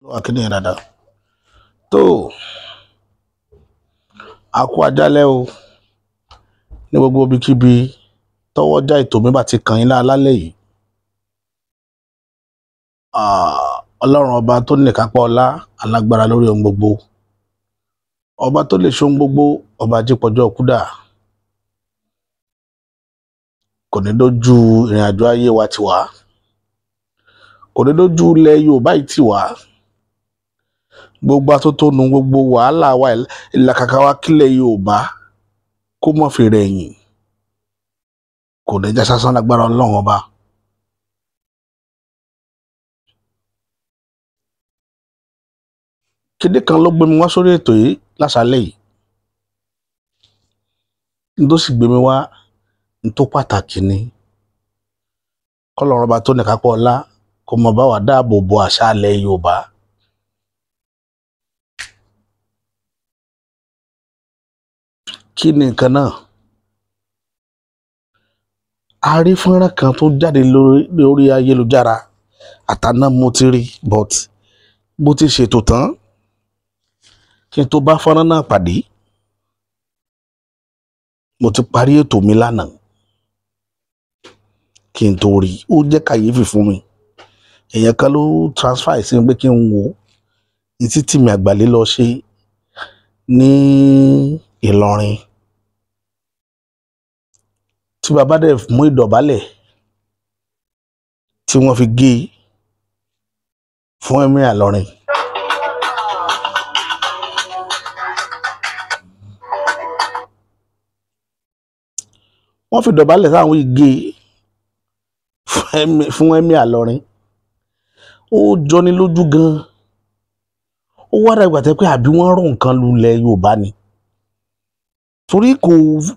akíní yẹn dáadáa tó àkó ajálẹ̀ o ní gbogbo ibikíbi tọ́wọ́jà ètò mi bá ti kàn yín lálẹ́ yìí. Ọlọ́run ọba tó ní kápá ọlá alágbára lórí ohun gbogbo, ọba tó lè ṣe ohun gbogbo, ọba jípọjọ́ kúdà, kò ní dójú ìrìn àjò ayé wa tiwa, kò ní dójú ilẹ̀ Yorùbá yìí tiwa. Gbogbo atótónu, gbogbo wàhálà wa, ìlàkàkà wa kílẹ̀ Yorùbá kó mọ̀ fèrè ẹ̀yìn, kò ní já sásán lágbára Ọlọ́run ọba. Kéde kan ló gbé mi wá sórí ètò yìí lásàálẹ̀ yìí, n tó sì gbé mi wá n tó pàtàkì ni k'Ọlọ́run ọba tó ní kápá ọlá kó mọ bá wa dáàbò bo àṣà ilẹ̀ Yorùbá. Kí ni nǹkan náà? A rí fọ́nrán kan tó jáde lórí ayélujára, àtàná mo ti rí, but bó ti ṣètò tán kí n tó bá fọ́nrán náà pàdé, mo ti parí ètò mi lánàá kí n tó rí. Ó jẹ́ kàyéfì fún mi. Èèyàn kan ló transfer sí mi pé kí n wò ní títí mi àgbàlé lọ ṣe ní Ìlọrin, tí bàbá dẹ̀ mú ìdọ̀bálẹ̀ tí wọ́n fi gé fún Emir Ìlọrin. Wọ́n fi ìdọ̀bálẹ̀ sáwọn igi fún Emir Ìlọrin. Ó jọni lójú gan. Ó wá dàgbà tẹ́ pé àbí wọ́n rọ̀ nǹkan lulẹ̀ Yorùbá ni, torí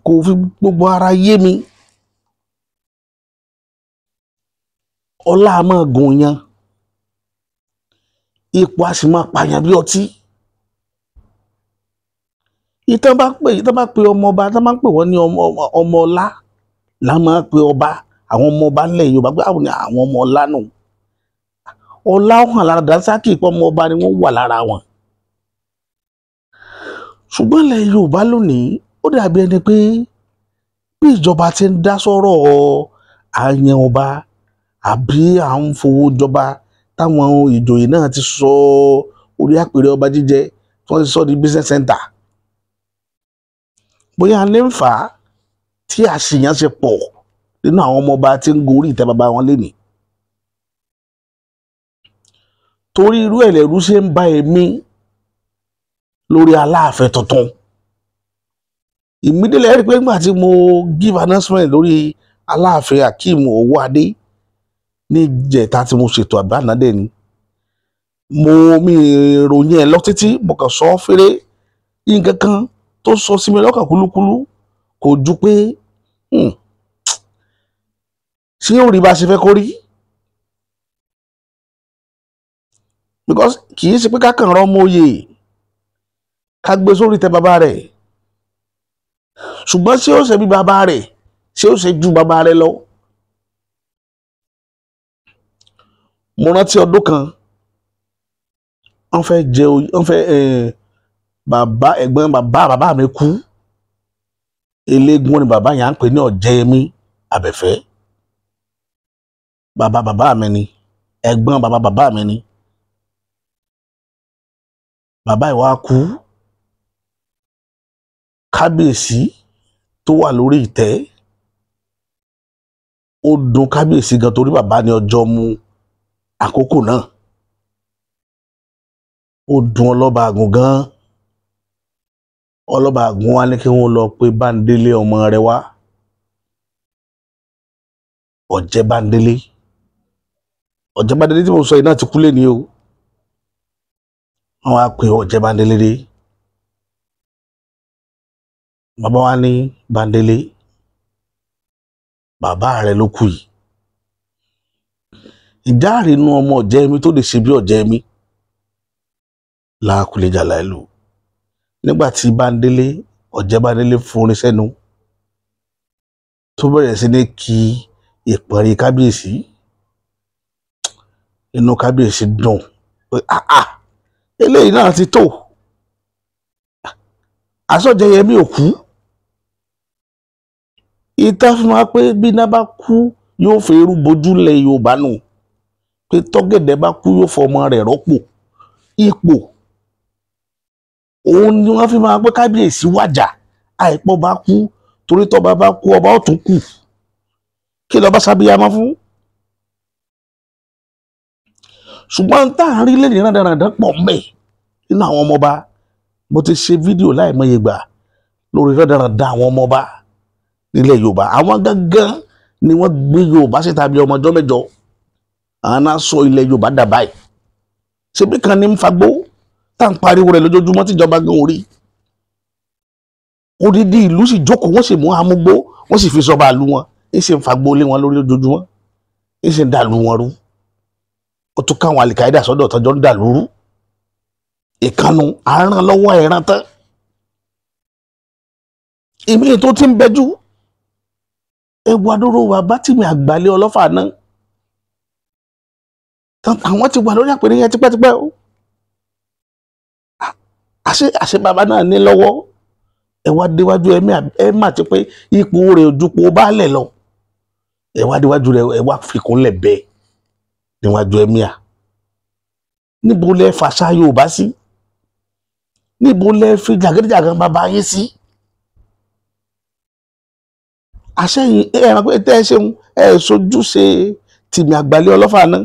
kò fi gbogbo ara yé mi. Ọlá a máa gùn yan, ipò a sì máa pààyàn bí ọtí. Ìtàn bá pè ọmọ ọba, tán bá ń pè wọ́n ní ọmọ ọlá, là máa pe ọba, àwọn ọmọ ọba ńlẹ̀ Yorùbá pé àwọn ọmọ ọlá nù. Ọlá hàn lára Dànsákì, pé ọmọ ọba ni wọ́n wà lára wọn. Ṣùgbọ́n ilẹ̀ Yorùbá lónìí ó dàbí ẹni pé bí ìjọba ti ń dá sọ́rọ̀ àyàn ọba àbí à ń fowó jọba, táwọn ìjòyè náà ti sọ orí àpèrè ọba jíjẹ tí wọ́n ti sọ di business center. Bóyá ní ń fà á tí àṣìyàn ṣe pọ̀ nínú àwọn ọmọ ọba tí ń gorí ìtẹ́ bàbá wọn lénìí. Torí irú ẹ̀lẹ́rú ṣe ń bá èmi lórí Aláàfin tuntun. Ìmídélé rí pé nígbà tí mo give announcement lórí Aláàfin Akeem Owóadé ní ìjẹta tí mo ṣètò àbánádé ni, mi ròyìn ẹ̀ lọ títí, mo kàn sọ fèrè. Nǹkan kan tó sọ sí mi lọ́kàn kúlúkúlú kò ju pé ṣé ó rí bá ṣe fẹ́ kó rí? Because kì í ṣe pé ká kàn rán ọmọ oyè ká gbé sórí tẹ bàbá rẹ̀, ṣùgbọ́n ṣé ó ṣe bí bàbá rẹ̀, ṣé ó ṣe ju bàbá rẹ̀ lọ? Mo rántí ọdún kan wọ́n fẹ́ ẹ̀gbọ́n bàbá mi kú. Eléégún ni bàbá yẹn à ń pè ní Ọ̀jẹ́yẹmí Abẹ́fẹ́. Bàbá mi ni, ẹ̀gbọ́n bàbá mi ni. Bàbá ìwà kú. Kábíyèsí tó wà lórí ìtẹ́ ó dùn kábíyèsí gan, torí bàbá ní ọjọ́ mú àkókò náà. Ó dùn Ọlọ́ba Àgùn gan. Ọlọ́ba Àgùn wá ní kí wọ́n lọ pé Bándélé ọmọ rẹ̀ wá, Ọ̀jẹ́bándélé tí mo sọ yìí náà ti kú lé ní o. Wọ́n wá pé Ọ̀jẹ́bándélé dé. Bàbá wa ní Bándélé, bàbá rẹ̀ ló kú yìí. Ìjáàrí inú ọmọ Ọ̀jẹ́yẹmí tó lè ṣe bí Ọ̀jẹ́yẹmí láàkúlé jàlá ìlú. Nígbà tí Ọ̀jẹ́bándélé forin sẹ́nu tó bẹ̀rẹ̀ sí ní kí ìpàrí kábíyèsí, inú kábíyèsí dùn. eléyìí náà ti tó Àsọjẹyẹmí ò kú ìta fi máa pé bí iná bá kú yóò fẹ́rù bojú lẹ̀ Yorùbá nù pé tọ́gẹ̀dẹ̀ bá kú yóò fọmọ rẹ̀ rọ́pò ipò òun ni wọ́n fi máa pé kábíyèsí wàjà àìpọ̀ bá kú torí tọ́ba bá kú ọba ó tún kù kí lọ́ba sábíyamọ fún. ṣùgbọ́n tá à ń rí lẹ́yìn rádaràdán pọ̀ mẹ́ nínú àwọn ọmọọba mo ti ṣe fídíò láìmọye gbà lórí rádaràdán àwọn ọmọọba nílẹ̀ Yorùbá àwọn gangan ni wọ́n gbé Yorùbá síta bí ọmọ ọjọ́ mẹ́jọ àwọn náà sọ ilẹ̀ Yorùbá dà báyìí ṣebí kan ní ń fagbó tá à ń pariwo rẹ̀ lójoojúmọ́ tíjọba gan orí odidi ìlú sì jókòó wọ́n sì mú amúgbó wọ́n sì fi sọba àlú wọn ń ṣe ń fagbó lé wọn lórí lójoojúmọ́ ń ṣe ń dàlú wọn rú ó tún káwọn àlìkáídà sọ́dọ̀ tọ́jọ́ ń dàlú rú ìkànnù àárán lọ́wọ́ ẹ̀ràn tán ìmí tó ti ń bẹjú ewu adóró wa Bátìmí Àgbàlẹ̀ Ọlọ́fà náà àwọn ti wà lórí àpèrè yẹn tipẹ́tipẹ́ o àṣẹ bàbá náà ní lọ́wọ́ ẹ wá déwájú ẹ má ti pé ipò rẹ̀ ojúpọ̀ baálẹ̀ lọ ẹ wá déwájú rẹ̀ ẹ wá fikúnlẹ̀ bẹ́ẹ̀ níwájú ẹ̀míà níbo lẹ fàṣà Yorùbá sí níbo lẹ fi jàgídíjàgan bàbá yín sí àṣẹyìn ẹran pé tẹ́ ẹ ṣeun ẹ sojú ṣe Tìmì Àgbàlẹ̀ Ọlọ́fà náà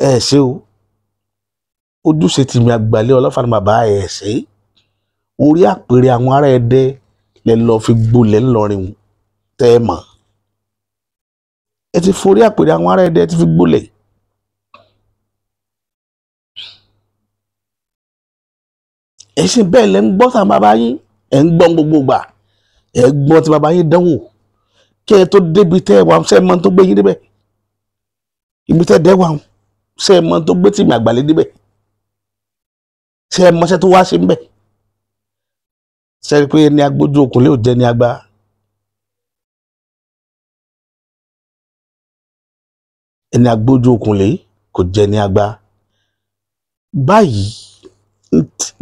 ẹ ṣe o ojúṣe Tìmì Àgbàlẹ̀ Ọlọ́fà náà bàbá ẹ ṣe orí àpèrè àwọn ará Ẹdẹ lẹ lọ fi gbolẹ̀ ńlọrin tẹ́ ẹ mọ̀ ẹ ti forí àpèrè àwọn ará Ẹdẹ ti fi gbolẹ̀ ẹ sì bẹ́ẹ̀ lẹ́ ń gbọ́ tàn bàbá yín ẹ ń gbọ́n gbogbo gbà ẹ gbọ́n tí bàbá yín dánwò kí ẹ tó débi tẹ́ ẹ wà ṣe mọ́ tó gbé yín débẹ̀ ibi tẹ́ ẹ dẹ́ wà ṣe mọ́ tó gbé Tìmì Àgbàlẹ̀ débẹ̀ ṣe ẹ mọ́ṣẹ́ tó wá ṣe ń bẹ̀ ṣe pé ẹni agbójú okùnlé ò jẹ́ ní agbá ẹni agbójú okùnlé kò jẹ́ ní agbá báyìí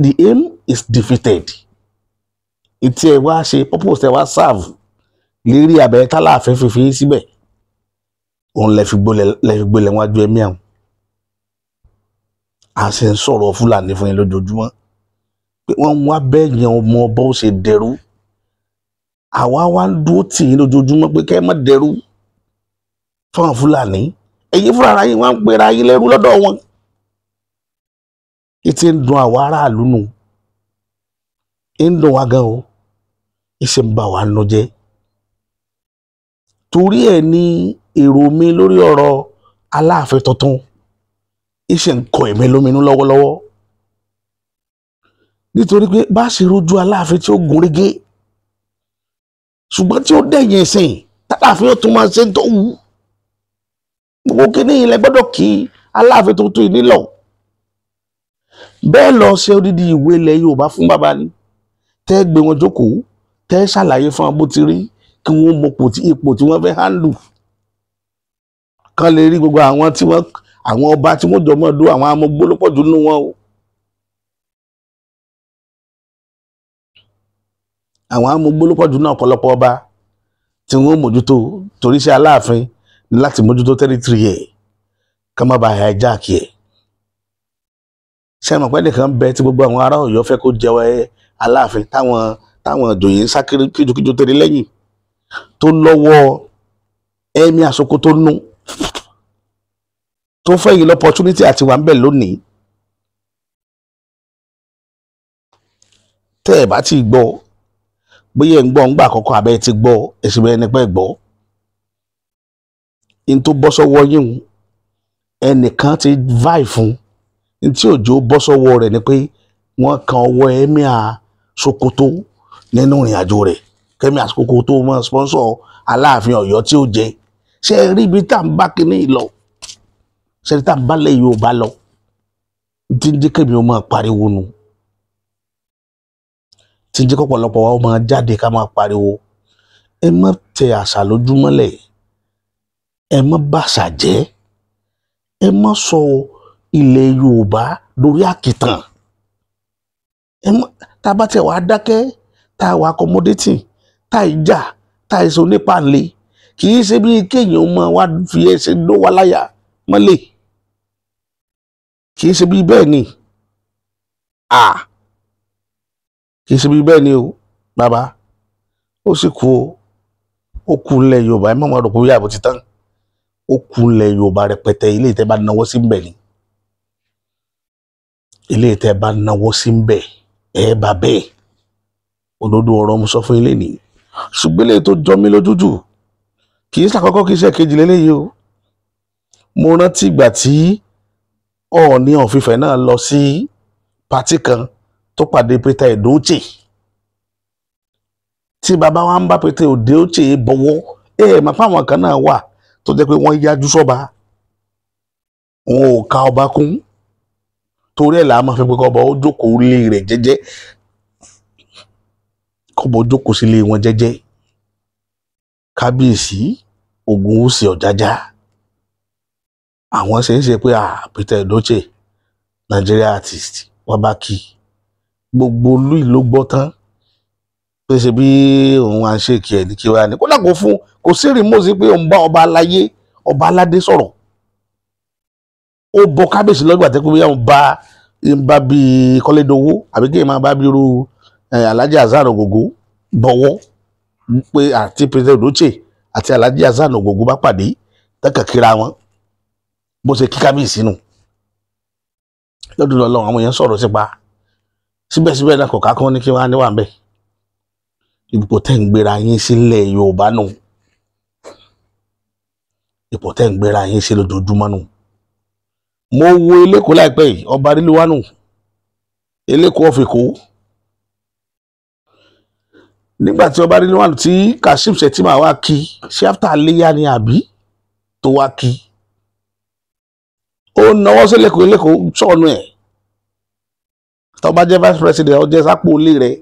the aim is defeated ìtí ẹ wá ṣe purpose ẹ wá serve lérí abẹ́rẹ́ tálàfẹ́ fífi síbẹ̀ òun lẹ fi gbolẹ̀ wájú ẹ̀mí àwọn a ṣe ń sọ̀rọ̀ Fúlàní fún yín lójoojúmọ́ pé wọ́n wá bẹ́ẹ̀ yẹn ọmọ ọba ó ṣe dẹrú àwa wá ń dúró tì yín lójoojúmọ́ pé kẹ́ ẹ má dẹrú fáwọn Fúlàní ẹ̀yin fúnra ara yín wá ń pera yín lẹ́rú lọ́dọ̀ wọn ìtì ń dùn àwọn aráàlú nù ń dùn wá gan o ìṣe ń bà wá nù jẹ́ torí ẹ̀ ní èrò mi lórí ọ̀rọ̀ Aláàfin tuntun ìṣe ń kọ ẹ̀mí lóminú lọ́wọ́lọ́wọ́ nítorí pé bá ṣe rojú Aláàfin tí ó gún régé ṣùgbọ́n tí ó dẹ̀yìn ẹ̀sìn tàlàfin ó tún máa ṣe tó wù gbogbo kíní ilẹ̀ gbọ́dọ̀ kí Aláàfin tuntun yìí nílọ̀ bẹ́ẹ̀ lọ ṣe odidi ìwé ilẹ̀ Yorùbá fún bàbá ni tẹ́ gbé wọn jókòó tẹ́ ṣàlàyé fún wọn bó ti rí kí wọ́n mọ ipò tí wọ́n fẹ́ handle kan lè rí gbogbo àwọn ọba tí wọ́n jọ mọ́ dó àwọn amọ̀gbó ló pọ̀ jù nínú wọn o àwọn amọ̀gbó ló pọ̀ jù náà ọ̀pọ̀lọpọ̀ ọba tí wọ́n mójútó torí ṣe Aláàfin láti mójútó territory ẹ̀ ká má bàa hijack ẹ̀ ṣe mọ̀ pé nìkan bẹ tí gbogbo àwọn ará Ọ̀yọ́ fẹ́ kó jẹ́wọ́ Aláàfin táwọn ìjòyè ń sá kíjokíjo tẹ̀lé lẹ́yìn tó lọ́wọ́ ẹ̀mí àsoko tó nú tó fẹ́ yìí l'opportunity àti wà ń bẹ̀ lónìí tẹ́ ẹ̀ bá ti gbọ́ bóyá ẹ̀ ń gbọ́ ń gbà àkọ́kọ́ abẹ́ ti gbọ́ ẹ̀sìn bẹ́ẹ̀ nípa ẹ̀ gbọ́ in tó bọ́ sọ́wọ́ yín ẹnìkan ti vai fún in tí òjò bọ́ sọ́wọ́ rẹ̀ ni pé wọ́n kan ọwọ́ ẹ̀mí Sokoto nínú ìrìn àjò rẹ̀ kẹ́mi Sokoto mọ́ sponsor Aláàfin Ọ̀yọ́ tí ó jẹ ṣe rí ibi tá à ń bá kíní lọ ṣe rí tá à ń bá lẹ̀ Yorùbá lọ tí ń jẹ́ kẹ́mi ó máa pariwo nu tí ń jẹ́ kọ́pọ̀lọpọ̀ wa ó máa jáde ká máa pariwo ẹ má tẹ àṣà lójúmọ́lẹ̀ ẹ má bàṣà jẹ́ ẹ má sọ ilẹ̀ Yorùbá lórí àkìtàn tá a bá tẹ̀ wá dákẹ́ tá a wà accommodating tá a jà tá a sọ nípa ńlẹ̀ kì í ṣe bí kéèyàn mọ wá fi ẹsẹ̀ ló wá láyà mọ́lẹ̀ kì í ṣe bí bẹ́ẹ̀ ni kì í ṣe bí bẹ́ẹ̀ ni o bàbá ó sì kú o ó kú ilẹ̀ Yorùbá ẹ má máa rò pé yàgò ti tán ó kú ilẹ̀ Yorùbá rẹpẹtẹ ilé ìtẹ́ bá náwó sí mbẹ̀ ni ilé ìtẹ́ bá náwó sí mbẹ̀ ẹ bá bẹ́ẹ̀ òdodo ọ̀rọ̀ mo sọ fún ilé nìyí ṣùgbọ́n ilé tó jọ mí lójújù kì í ṣàkọ́kọ́ kì í ṣe kejì lélẹ́yìí o mo rántí ìgbà tí Ọọ̀ni of Ifẹ̀ náà lọ sí pátì kan tó pàdé Peter Edoche tí bàbá wa ń bá Peter Edoche bọ̀wọ́ mà fáwọn kan náà wà tó jẹ́ pé wọ́n yájú sọ́ba wọn ò ka ọba kún torí ẹ̀ làá máa fi pé kọ́ ọba ó jókòó lé rẹ̀ jẹ́jẹ́ kọ́bọ̀ ó jókòó sílé wọn jẹ́jẹ́ kábíyèsí Ògúnwùsì Ọ̀jájá àwọn ṣe é ṣe pé Peter Edoche Nigeria artist wọ́n bá kí gbogbo olú ìlú gbọ́ tán pé ṣe bí òun à ń ṣe kí ẹ̀ ní kí wá ní kódà kò fún kò sí rìmọ́ọ̀sì pé òun bá ọba aláyé ọba aládé sọ̀rọ̀ ó bọ kábíyèsí lọ́gbà tẹ́ pé wọ́n bá bí Kọ́lédowó àbí kí n máa bá bí irú Alhaji Hasan Ogogo bọ̀wọ́ pé àti Peter Edoche àti Alhaji Hasan Ogogo bá pàdé tẹ́kàn kíra wọn bó ṣe kí kábíyèsí nù lọ́dún lọ́lọ́run àwọn èèyàn sọ̀rọ̀ sípa síbẹ̀síbẹ̀ náà kọ̀ọ̀ká kan ní kí wọ́n á níwà ń bẹ̀ ipò tẹ́ ń gbéra yín sílẹ̀ Yorùbá nù ipò tẹ́ ń gbéra yín sí lójoojúmọ́ nù mo wo Eléko láìpẹ́ yìí ọba Rílíwánù Eléko of Èkó nígbà tí ọba Rílíwánù tí Kashim Shettima wá kí ṣé after Iléyá ni àbí tó wá kí ó náwó sí Eléko sọ̀nù ẹ̀ tó bá jẹ́ vice president ó jẹ́ sápò ilé rẹ̀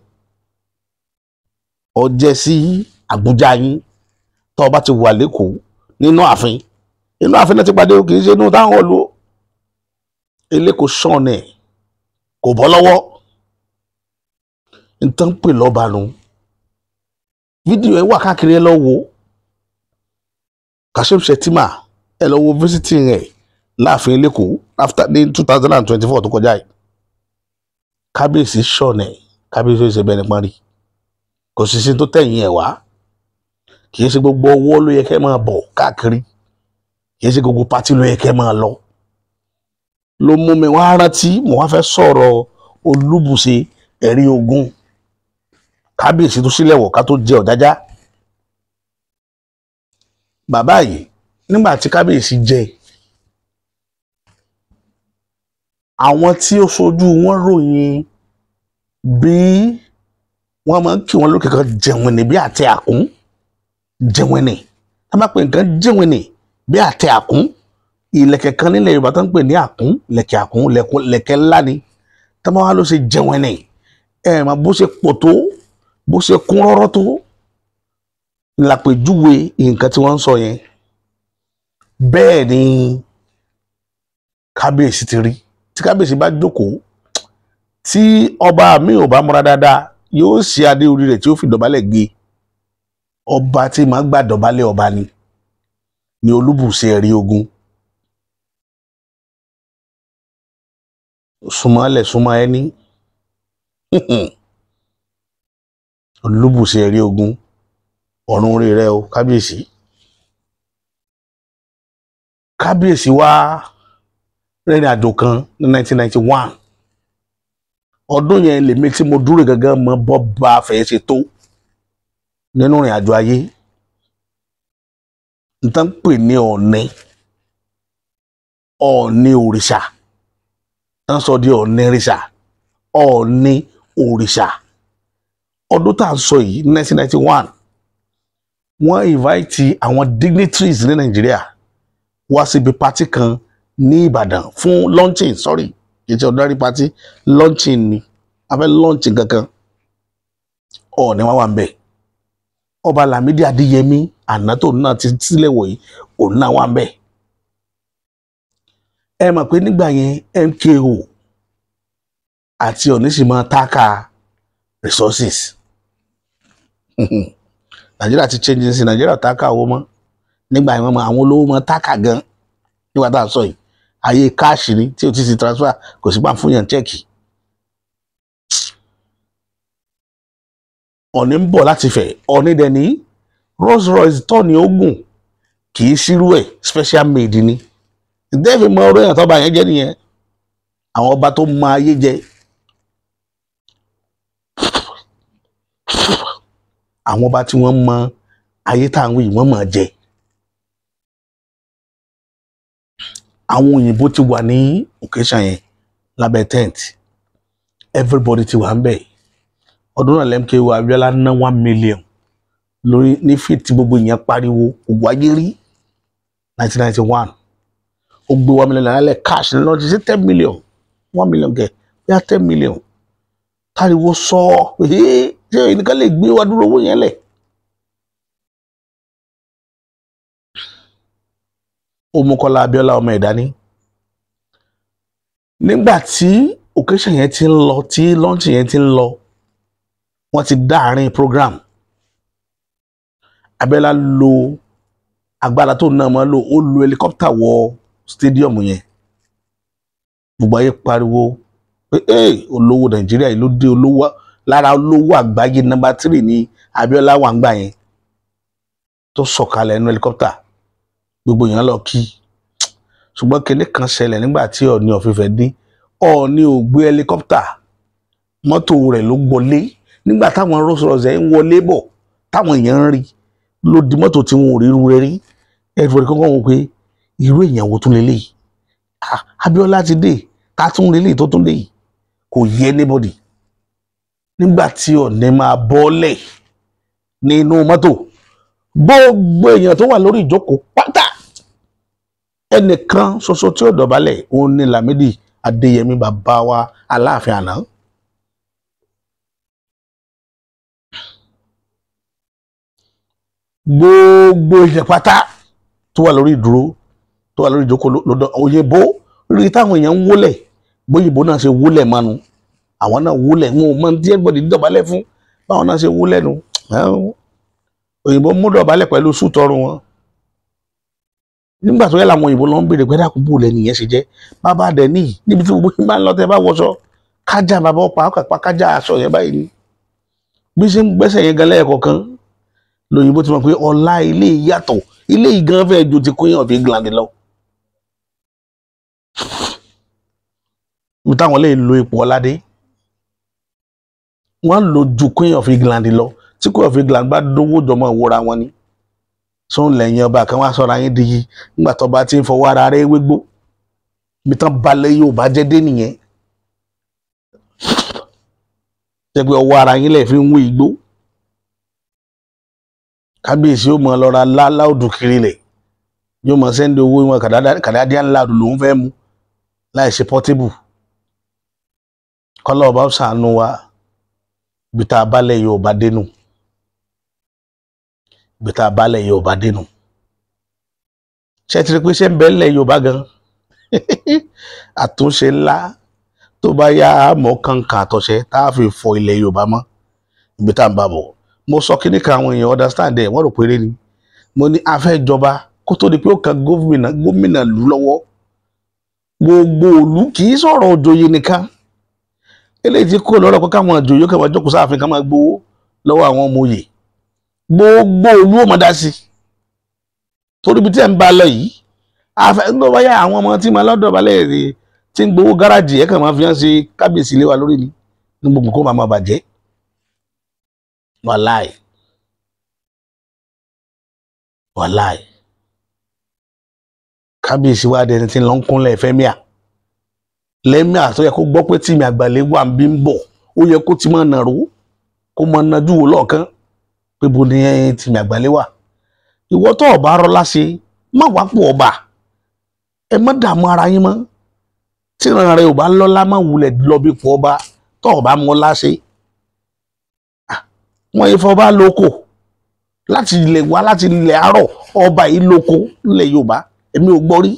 ó jẹ́ sí Àbújá yín tó bá ti wà lẹ́kọ̀ọ́ nínú ààfin náà ti pàdé kì í ṣe inú táwọn olú Eléko sọ̀nù ẹ̀ kò bọ́ lọ́wọ́ nǹkan pè lọ́ba nu fídíò ẹ wà káàkiri ẹ lọ wo Kashim Shettima ẹ lọ wo visiting ẹ láàfin Eléko after ní 2024 tó kọjá yìí kábíyèsí sọ̀nà kábíyèsí ṣe bẹ́ẹ̀ nípa rí kò sì sí tó tẹ̀yìn ẹ̀ wá kì í ṣe gbogbo owó ló yẹ kẹ́ máa bọ̀ káàkiri kì í ṣe gbogbo pátí ló yẹ kẹ́ máa lọ ló mú mi wá rántí mo wá fẹ́ sọ̀rọ̀ Olúbùṣe ẹ̀rí ogun kábíyèsí tó sílẹ̀ wọ̀ ká tó jẹ Ọ̀jájá bàbá yìí nígbà tí kábíyèsí jẹ àwọn tí ó sojú wọn ròyìn bí wọ́n máa ń kí wọn lókè kan jẹun ní bí àtẹ àkún jẹun ní tá bá pè nǹkan jẹun ní bí àtẹ àkún ìlẹ̀kẹ̀ kan nílẹ̀ Yorùbá tó ń pè ní àkún lẹ̀kẹ̀ àkún lẹ̀kẹ̀ ńlá ni tá bá wá ló ṣe jẹun ní mà bó ṣe pọ̀ tó bó ṣe kún rọ́rọ́ tó lápèjúwe nǹkan tí wọ́n ń sọ yẹn bẹ́ẹ̀ ni kábíyèsí ti rí tí kábíyèsí bá jókòó tí ọba mi ò bá múra dáadáa yóò ṣe adé orí rẹ̀ tí ó fi dọ̀bálẹ̀ gé ọba tí màá gbà dọ̀bálẹ̀ ọba ni Olúbùṣe ẹ̀rí ogun súnmọ́lẹ̀ súnmọ́ ẹni Olúbùṣe ẹ̀rí ogun ọ̀run orí rẹ̀ o kábíyèsí wá rìnrìn àjò kan ní 1991 ọdún yẹn lèmi tí mo dúró gangan mọ bọ́ba fẹ́ ṣe tó nínú ìrìn àjò ayé nǹkan pè ní Ọọ̀ni òrìṣà tán sọ di Ọọ̀ni òrìṣà Ọọ̀ni òrìṣà ọdún tá à ń sọ yìí 1991 wọ́n invite àwọn dignitaries ní Nàìjíríà wá síbi pátì kan ní Ìbàdàn fún launching kì í ṣe ordinary party launching ni a fẹ́ launching kankan Ọọ̀ni wá wà ń bẹ̀ ọba Lámídì Adéyẹmí àná tó náà ti sílẹ̀ wọ̀nyí òun náà wà ń bẹ̀ ẹ mọ̀ pé nígbà yẹn MKO àti Onísìmọ̀ táàkà resources Nàìjíríà ti change sí Nàìjíríà táàkà owó mọ́ nígbà yẹn mọ́ àwọn olówó mọ́ táàkà gan nígbà tá à ń sọ yìí ayé káàṣì ni tí o ti transfer kò sí pa fún yàn chẹ́ẹ̀kì. Ọ̀ní ń bọ̀ láti fẹ̀ Ọ̀ní dẹ̀ ní Rolls Royce tọ́ni ogun kì í ṣírú ẹ̀ special made ni ìdẹ́fì mọ orí èèyàn tọ́ba yẹn jẹ́ nìyẹn àwọn ọba tó mọ ayé jẹ àwọn ọba tí wọ́n mọ ayé táwọn yìí wọ́n mọ̀ jẹ àwọn òyìnbó ti wà ní occasion yẹn lábẹ́ tent everybody ti wà ń bẹ̀ ọdún náà MKO Abiola ná 1 million lórí ní fit tí gbogbo ìyẹn pariwo gbogbo ayé rí 1991 ó gbé 1 million naira lẹ̀ cash ní lọ́jọ́ sí 10 million 1 million kẹ̀ bí a 10 million táriwo sọ ṣé ẹnìkan lè gbé wa dúró owó yẹn lẹ̀. ó mú Kọ́lá Abíọ́lá ọmọ ẹ̀dá ní nígbà tí occasion yẹn ti ń lọ tí launch yẹn ti ń lọ wọ́n ti dá àárín program Abíọ́lá lo agbára tó náà máa lò ó lo helicopter wọ stadium yẹn gbogbo ayé pariwo pé olówó Nàìjíríà yìí ló dé olówó lára olówó àgbáyé number 3 ní Abíọ́lá wà ń gbà yẹn tó sọ̀kalẹ̀ nínú helicopter gbogbo èèyàn lọ kí ṣùgbọ́n kinní kan ṣẹlẹ̀ nígbà tí Ọọ̀ni of Ifẹ̀ dé Ọọ̀ni ò gbé helicopter mọ́tò rẹ̀ ló gbọ́lé nígbà táwọn Rolls Royce ń wọlé bọ̀ táwọn èèyàn ń rí ló di mọ́tò tí wọn ò rí irú rẹ̀ rí everybody kankan wò pé irú èèyàn wo tún lélẹ̀ yìí Abíọ́lá ti dé ká tún lélẹ̀ tó tún dé yìí kò yẹ anybody nígbà tí Ọọ̀ni máa bọ́lẹ̀ nínú mọ́tò gbogbo èèyàn tó wà lórí ìjókòó pátá ẹnìkan ṣoṣo tí ó dọ̀bálẹ̀ òun ni Lámídì Adéyẹmí bàbá wa Aláàfin àná. gbogbo èèyàn pátá tó wà lórí ìdúró tó wà lórí ìjókòó lọ́dọ̀ òyìnbó rí táwọn èèyàn ń wólẹ̀ bóyìnbó náà ṣe wólẹ̀ mánu àwọn náà wólẹ̀ wọn ò mọ tí everybody dọ̀bálẹ̀ fún báwọn náà ṣe wólẹ̀ nu òyìnbó mú dọ̀bálẹ̀ pẹ̀lú sútọrùn wọn nígbà tó yẹ làwọn òyìnbó lọ ń béèrè pé dákun bò lẹ́nu yẹn ṣe jẹ́ bàbá dẹ̀ níyì níbi tí gbogbo yín bá ń lọ tẹ́ bá wọṣọ kájà bàbá ọ̀pá ọ̀kàpá kájà aṣọ yẹn báyìí ni bí ṣe ń gbẹ́sẹ̀ yẹn gan lẹ́ẹ̀kọ̀ọ̀kan lóyìnbó ti mọ̀ pé ọlá ilé yàtọ̀ ilé ìgan fẹ́ ju ti Queen of England lọ. ibi táwọn lè lo ipò ọládé wọ́n lò ju Queen of England lọ tí Queen of England bá dówó jọmọ ìwúra wọn ni sóun lẹ́yìn ọba kan wá sọ̀rọ̀ ayé di yìí nígbà tó bá ti ń fọwọ́ ara rẹ̀ wégbó ibi tán balẹ̀ yóò bá jẹ́ dé nìyẹn jẹ́ pé ọwọ́ ara yín lẹ̀ fi ń wé igbó kábíyèsí yóò mọ lọ́ra láòdù kiri lẹ̀ yóò mọ sẹ́ndì owó wọn kàdádíà ńlá lòún fẹ́ mú láì ṣe pọ́tébù kọ́lá ọba ṣàánú wa ibi tá a balẹ̀ yóò bá dénú ibi tá a balẹ̀ yóò bá dénú ṣé ti rí pé ṣé ń bẹ́ ńlẹ̀ Yorùbá gan àtúnṣe ńlá tó bá yá mọ́ kankan àtọ̀ṣe tá a fi fọ ilẹ̀ Yorùbá mọ́ ibi tá a ń bá bọ̀ mo sọ kíní kan àwọn èèyàn understand ẹ̀ wọ́n rò péré ni mo ní a fẹ́ jọba kó tó di pé ó kan gómìnà lù lọ́wọ́ gbogbo òlú kì í sọ̀rọ̀ òjòyè nìkan eléyìí tí kò lọ́rọ̀ pé káwọn òjòyè kan máa jókòó sáàfin kan máa gbowó lọ́wọ́ àwọn ọmọ òye gbogbo òlú ò máa dá sí torí bí tí ẹ̀ ń bá lọ yìí àfẹ́ ń lọ báyà àwọn ọmọ tí máa lọ́dọ̀ balẹ̀ rè tí ń gbowó gáràjì ẹ̀ kàn máa fi hàn sí kábíyèsí ilé wa lórí ni ní gbogbo kó máa bàjẹ́ wàláì kábíyèsí wa dẹni tí ń lọ ń kúnlẹ̀ fẹ́míà lẹ́míà tó yẹ kó gbọ́ pé tí mi àgbàlẹ̀ wà ń bí ń bọ̀ ó yẹ kó ti máa nàró kó máa najú wò lọ́ọ̀kan pé bo ni tí mi àgbàlẹ̀ wà ìwọ tó ọba rọlá ṣe má wá pò ọba ẹ má dààmú ara yín mọ́ tí ìran rẹ ò bá lọ́lá má wulẹ̀ lọ bí pò ọba tó ọba mọ́lá ṣe wọ́n yẹ fọba lóko láti ilẹ̀ wá láti ilẹ̀ àárọ̀ ọba yìí lóko nílẹ̀ Yorùbá èmi ò gbọ́ rí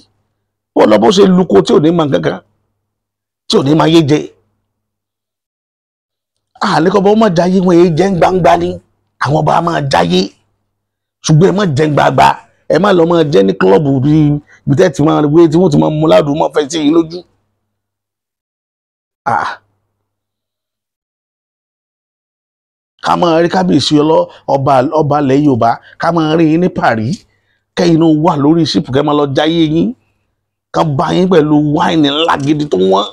ó lọ bó ṣe luko tí ò ní mọ kankan tí ò ní máa yé jẹ àlékọ́ bọ́ mọ̀ jáyé wọn èyí jẹ́ ń gbangba ni àwọn ọba máa jáyé ṣùgbọ́n ẹ má jẹ́ ń gbagba ẹ má lọ máa jẹ́ ní kílọ̀bù bíi ibi tẹ́ ti máa wé tí wọ́n ti máa mú ládùú mọ́ fẹ́ sí yín lójú. ká máa rí kábíyèsí ọba ilẹ̀ Yorùbá ká máa rí yín ní Paris kẹ́yìn náà wà lórí ṣípù kẹ́ máa lọ jáyé yín ká bá yín pẹ̀lú wáìnì ńlá gidi tó wọ́n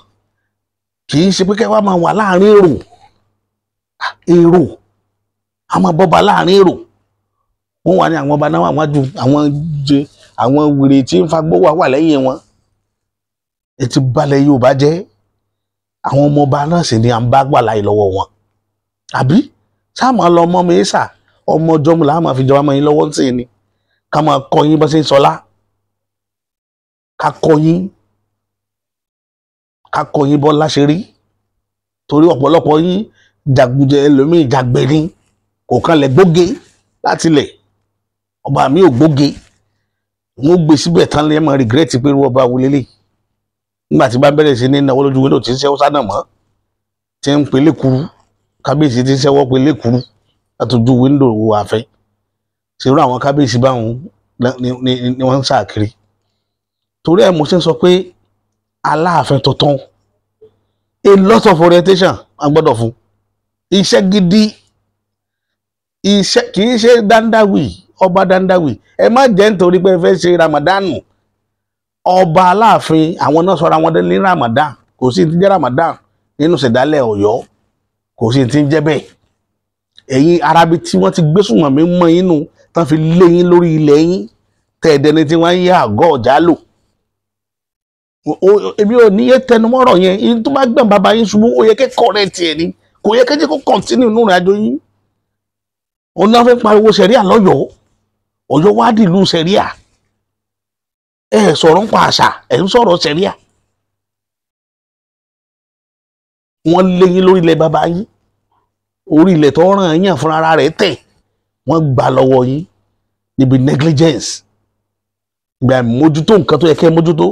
kì í ṣe pé kẹ́ wá máa wà láàrin èrò àmọ́ bọ́ba láàrin èrò wọ́n wà ní àwọn ọba náà wájú àwọn wèrè tí ń fagbó wà lẹ́yìn wọn ẹ ti balẹ̀ Yorùbá jẹ́ àwọn ọmọ ọba náà sì ni à ń bá gbà láì lọ́wọ́ wọn àbí sáàmù lọ ọmọ mi sà ọmọ ọjọ́mu làá máa fi jọba mọ́ yín lọ́wọ́ sí ni ká máa kọ́ yín bó ṣe ń sọlá ká kọ́ yín bọ́ láṣẹ rí torí ọ̀pọ̀lọpọ̀ yín jàgùjẹ ẹlòmíì jàgbẹ́ ni kò kan lẹ̀ gbóge láti lẹ̀ ọba mi ò gbóge wọn gbé síbẹ̀ tán lè máa regret pé irú ọba wo lélẹ̀ nígbà tí bá bẹ̀rẹ̀ sí ní ìnáwó lójú wíńdò tí ń ṣẹ́wọ́ sánà mọ́ tí ń pe lékuru kábíyèsí tí ń ṣẹ́wọ́ pe lékuru látọjú wíńdò wo àfẹ́ ṣerú àwọn kábíyèsí báwọn ni wọ́n ń ṣàkiri torí ẹ̀ mo ṣe ń sọ pé Aláàfin tuntun a lot of orientation a gbọ́dọ̀ fún iṣẹ́ gidi iṣẹ́ kì í ṣe dandawi ọba dandawi ẹ má jẹ́ nítorí pé ẹ fẹ́ ṣe ramadanu ọba Aláàfin àwọn náà sọra wọn ní ramadan kò sí ti jẹ́ ramadan nínú ṣẹ̀dálẹ̀ Ọ̀yọ́ kò sí ti ń jẹ́ bẹ́ẹ̀ ẹ̀yin arabi tí wọ́n ti gbé sùnmọ̀ mi mọ́ inú tán fi lé yín lórí ilẹ̀ yín tẹ̀ẹ̀dẹ́ni tí wọ́n ń yá àgọ́ ọ̀já lò èmi ò ní yé tẹnumọ́rọ̀ yẹn yín tó bá gbọ̀n bàbá yín ṣubú ó yẹ kẹ́ kọ́rẹ́ẹ̀tì ẹ̀ ni kò yẹ kẹ́jẹ́ kó kọ̀ntínú nínú ìrìn àjò yín òun náà fẹ́ pariwo sẹ̀ríà lọ́yọ̀ọ́ Ọ̀yọ́ wá dìlú sẹ̀ríà ẹ sọ̀rọ̀ ń pa àṣà ẹ ń sọ̀rọ̀ sẹ̀ríà wọ́n lé yín lórí ilẹ̀ bàbá yín orí ilẹ̀ tó ràn yín fúnra ara rẹ̀ tẹ̀ wọ́n gbà lọ́wọ́ yín níbi negligence ìgbà mójútó nǹkan tó yẹ kẹ́ mójútó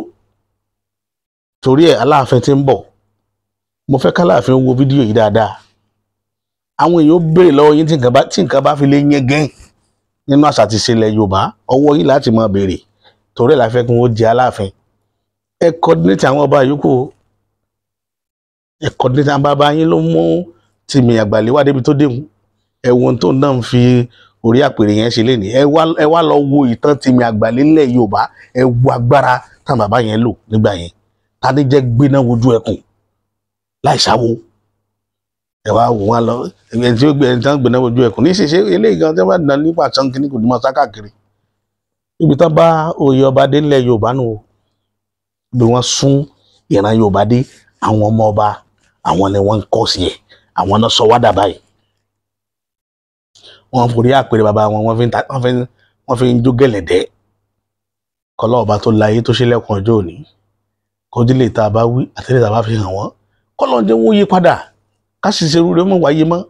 torí ẹ̀ Aláàfin tí ń bọ̀ mo fẹ́ k'Aláàfin wo fídíò yìí dáadáa àwọn èèyàn béèrè lọ́wọ́ yín tí nǹkan bá fi lè yẹn gẹ́n nínú àṣà àti ìṣẹ̀lẹ̀ Yorùbá ọwọ́ yín láti máa béèrè torí ẹ̀ la fẹ́ kí wọ́n jẹ Aláàfin ẹ coordinate àwọn ọba yòókù ẹ coordinate àwọn bàbá yín ló mú Tìmì Àgbàlé wá débi tó déhùn ẹ wo ohun tó náà ń fi orí àpèrè yẹn ṣe lénìí ẹ wá lọ wo ìtàn Tìmì Àgbàlé nílẹ̀ Yorùbá ẹ wo agbára táwọn bàbá yẹn lò nígbà yẹn ta ni jẹ́ gbéná wojú ẹkùn láì sáwó ẹ wá wò wọn lọ ẹni tí ó gbé ẹni tí wọn gbéná wojú ẹkùn ní ṣiṣẹ́ eléyìí gan tí wọn bá dàn nípa àtàn kìíní kò ní máa sá káàkiri ibi tán bá oyè ọba dé nílẹ̀ Yorùbá nù bí wọ́n sún ìran Yorùbá dé àwọn ọmọ ọba àwọn ni wọ́n ń kọ́ sí ẹ̀ àwọn náà sọ wá dà báyìí wọ́n forí àpèrè bàbá wọn wọ́n fi ń jó gẹ̀lẹ̀dẹ́ kọlọ́ ọba tó láyé tó ṣílẹ̀kùn ọjọ́ òní kọdílé tá a bá wí àtẹ́lẹ̀ tá a bá fi hàn wọ́n kọ́lọ́ jẹ́ wọ́n yí padà ká sì ṣe rúre mọ́ wáyé mọ́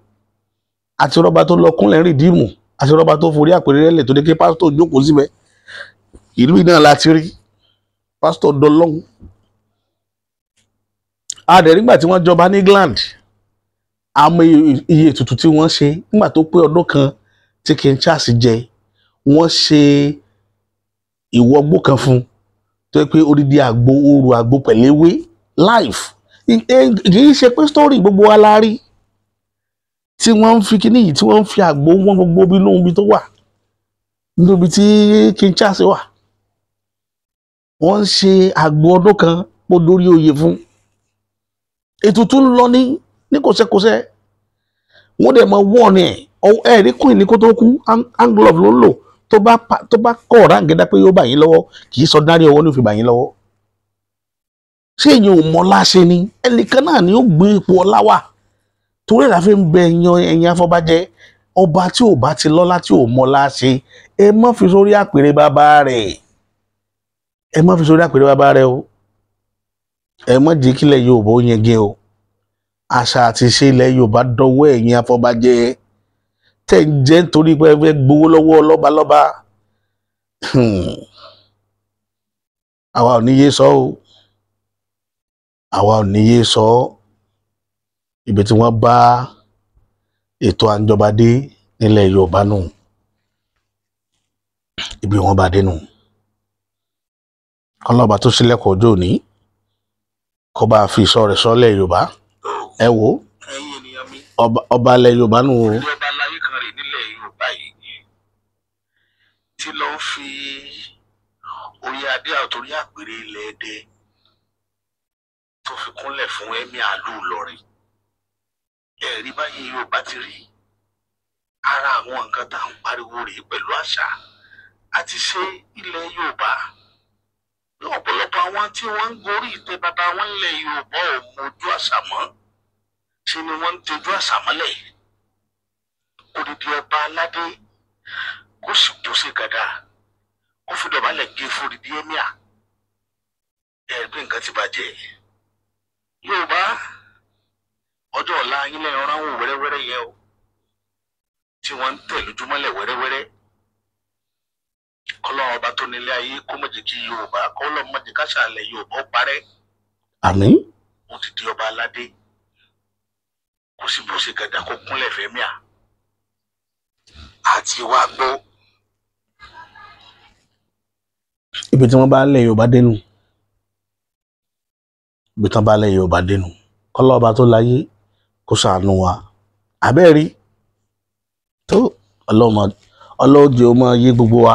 àti rọ́bà tó lọ kúnlẹ̀ rìdíìmù àti rọ́bà tó forí àpèrè rẹ̀ lẹ̀ tó dé kí pásítọ̀ jókòó síbẹ̀ ìlú náà láti rí pásítọ̀ dọlọ́hún adẹ̀ nígbà tí wọ́n jọba ní England àmọ́ iye ètùtù tí wọ́n ṣe nígbà tó pé ọdún kan tí King Charles jẹ wọ́n ṣe ìwọ̀gbó kan fún tó yẹ pé odidi àgbo oru àgbo pẹ̀lẹ́wé life kì í ṣe pé story gbogbo wa la rí tí wọ́n ń fi kíní yìí tí wọ́n ń fi àgbo wọn gbogbo bí inú ibi tó wà níbi tí King Charles wà wọ́n ń ṣe àgbo ọdún kan pọ̀ lórí oyè fún ètùtù ń lọ ní kòsẹ́kòsẹ́ wọ́n dẹ̀ mọ wọ́ọ̀nì ẹ̀ rí queen ní kó tó kú anglove ló ń lò tó bá kọ̀ ọ̀rá gẹ́dá pé yóò bà yín lọ́wọ́ kì í sọ dárí ọwọ́ ní òfin bà yín lọ́wọ́ ṣé èyàn ò mọ láṣẹ ni ẹnìkan náà ni ó gbé ipò ọlá wà torí ẹ̀ la fi ń bẹ ẹ̀yin afọbajẹ ọba tí ò bá ti lọ́lá tí ò mọ láṣẹ ẹ má fi sórí àpèrè bàbá rẹ̀ ẹ má fi sórí àpèrè bàbá rẹ̀ o ẹ má jẹ́ kílẹ̀ Yorùbá ó yẹn gẹ́ o àṣà àti ìṣe ilẹ̀ Yorùbá dọwọ́ ẹ̀yin afọbajẹ tẹ̀ ń jẹ́ nítorí pé ẹ fẹ́ gbowó lọ́wọ́ lọ́balọ́ba àwa ò ní yé sọ o àwa ò ní yé sọ ibi tí wọ́n bá ètò àńjọba dé nílẹ̀ Yorùbá nù ibi wọ́n bá dé nù kọlọ́ba tó ṣílẹ̀kùn ọjọ́ òní kó bá fi ìṣọ́ rẹ̀ sọ́lẹ̀ Yorùbá ẹ wò ọba ilẹ̀ Yorùbá nù o. ọba aláyé kan rè nílẹ̀ Yorùbá yìí tí ló ń fi orí adé àtòrí àpèrè ilẹ̀ Ẹdẹ tó fi kúnlẹ̀ fún ẹ̀mí àlù Ìlọrin ẹ̀rí báyìí Yorùbá ti rí ara àwọn nǹkan tá à ń pariwo rèé pẹ̀lú àṣà àti ṣe ilẹ̀ Yorùbá ní ọ̀pọ̀lọpọ̀ àwọn tí wọ́n ń gorí ìtẹ́ bàbá wọn ilẹ̀ Yorùbá ò mójú àṣà mọ́ ṣe ni wọ́n ń tẹjú àṣà mọ́lẹ̀ odidi ọba aládé kó sì tó ṣe gàdá kó fi dọ̀bálẹ̀ gé fòdìdí ẹ̀míà ẹ̀ẹ́dẹ́ nǹkan ti bàjẹ́ Yorùbá ọjọ́ ọ̀la yín lẹ́yìn ọ̀rọ̀ àwọn wẹ́rẹ́wẹ́rẹ́ yẹn o tí wọ́n ń tẹ̀ lójúmọ́lẹ̀ wẹ́rẹ́wẹ́rẹ́ Ọlọ́run ọba tó nílé ayé kó má jẹ́ kí Yorùbá kó Ọlọ́run má jẹ́ káṣà ilẹ̀ Yorùbá ó parẹ́. Àmín. Wọ́n ti di ọba aládé kó sì bó ṣe gàdá kó kúnlẹ̀ fẹ́míà àti wá gbọ́. Ibi tí wọ́n bá lẹ̀ Yorùbá dénú ibi tí wọ́n bá lẹ̀ Yorùbá dénú kọ́lọ́ba tó láyé kó ṣàánú wa àbẹ́ẹ̀rí tó ọlọ́run jẹ́ ó máa yé gbogbo wa.